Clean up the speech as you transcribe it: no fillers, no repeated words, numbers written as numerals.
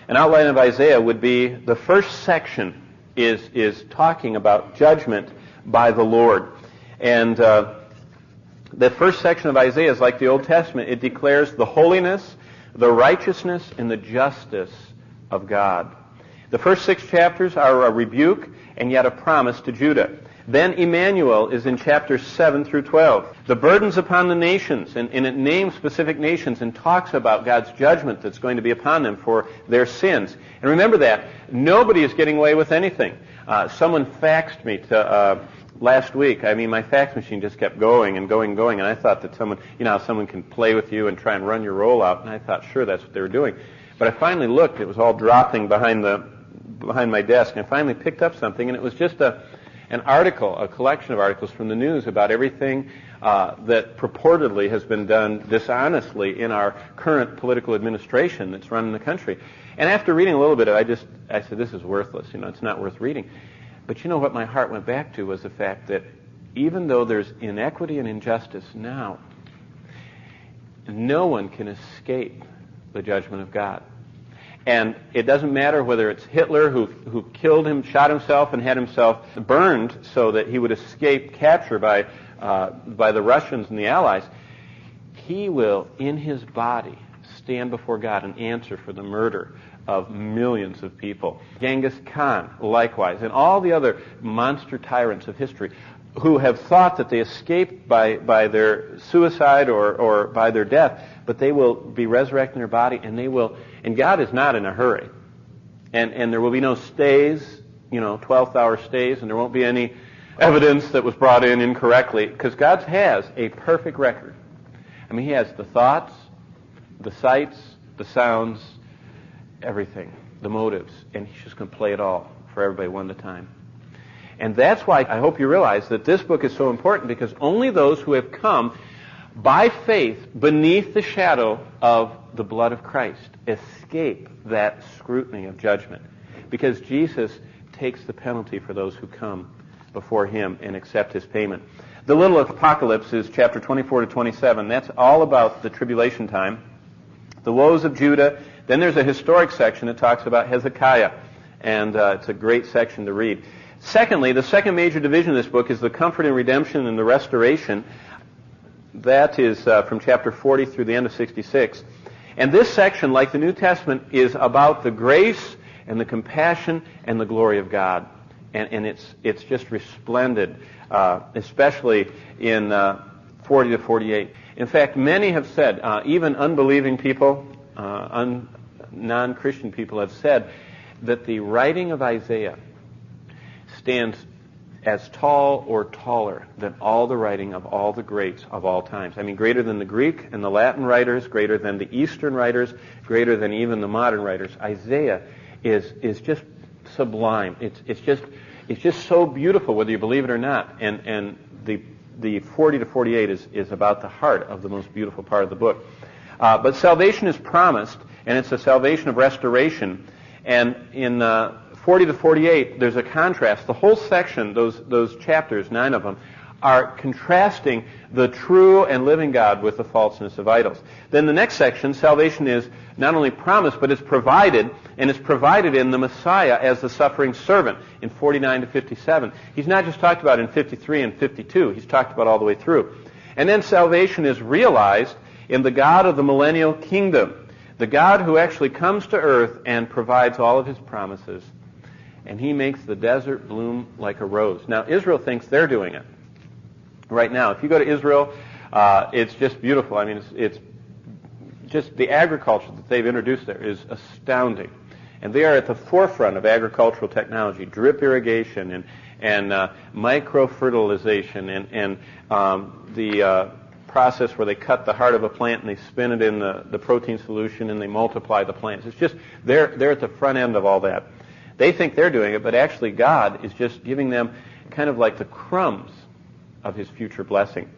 an outline of Isaiah would be the first section is talking about judgment by the Lord. And the first section of Isaiah is like the Old Testament. It declares the holiness, the righteousness, and the justice of God. The first 6 chapters are a rebuke and yet a promise to Judah. Then Emmanuel is in chapters 7 through 12. The burdens upon the nations, and it names specific nations and talks about God's judgment that's going to be upon them for their sins. And remember that. Nobody is getting away with anything. Someone faxed me last week. I mean, my fax machine just kept going and going and going, and I thought that someone can play with you and try and run your roll out, and I thought, sure, that's what they were doing. But I finally looked. It was all dropping behind my desk, and I finally picked up something, and it was just an article, a collection of articles from the news about everything that purportedly has been done dishonestly in our current political administration that's running the country. And after reading a little bit of it, I said, this is worthless. It's not worth reading. But what my heart went back to was the fact that even though there's inequity and injustice now, no one can escape the judgment of God. And it doesn't matter whether it's Hitler who killed him, shot himself, and had himself burned so that he would escape capture by the Russians and the Allies. He will, in his body, stand before God and answer for the murder of millions of people. Genghis Khan, likewise, and all the other monster tyrants of history who have thought that they escaped by their suicide or by their death, but they will be resurrected in their body, and God is not in a hurry. And there will be no stays, 12th hour stays, and there won't be any evidence that was brought in incorrectly, because God has a perfect record. I mean, He has the thoughts, the sights, the sounds, everything, the motives, and He's just going to play it all for everybody one at a time. And that's why I hope you realize that this book is so important, because only those who have come by faith beneath the shadow of the blood of Christ escape that scrutiny of judgment, because Jesus takes the penalty for those who come before Him and accept His payment. The little apocalypse is chapter 24 to 27. That's all about the tribulation time, the woes of Judah. Then there's a historic section that talks about Hezekiah, and it's a great section to read. Secondly, the second major division of this book is the comfort and redemption and the restoration. That is from chapter 40 through the end of 66. And this section, like the New Testament, is about the grace and the compassion and the glory of God. And it's just resplendent, especially in 40 to 48. In fact, many have said, even unbelieving people, non-Christian people have said, that the writing of Isaiah stands as tall or taller than all the writing of all the greats of all times. I mean, greater than the Greek and the Latin writers, greater than the Eastern writers, greater than even the modern writers. Isaiah is just sublime. It's just so beautiful, whether you believe it or not. And the 40 to 48 is about the heart of the most beautiful part of the book. But salvation is promised, and it's a salvation of restoration. And in 40 to 48, there's a contrast. The whole section, those chapters, 9 of them, are contrasting the true and living God with the falseness of idols. Then the next section, salvation is not only promised, but it's provided, and it's provided in the Messiah as the suffering servant in 49 to 57. He's not just talked about in 53 and 52. He's talked about all the way through. And then salvation is realized in the God of the millennial kingdom, the God who actually comes to earth and provides all of His promises. And He makes the desert bloom like a rose. Now, Israel thinks they're doing it right now. If you go to Israel, it's just beautiful. I mean, it's just the agriculture that they've introduced there is astounding. And they are at the forefront of agricultural technology, drip irrigation and micro-fertilization and the process where they cut the heart of a plant and they spin it in the protein solution and they multiply the plants. It's just, they're at the front end of all that. They think they're doing it, but actually God is just giving them kind of like the crumbs of His future blessing.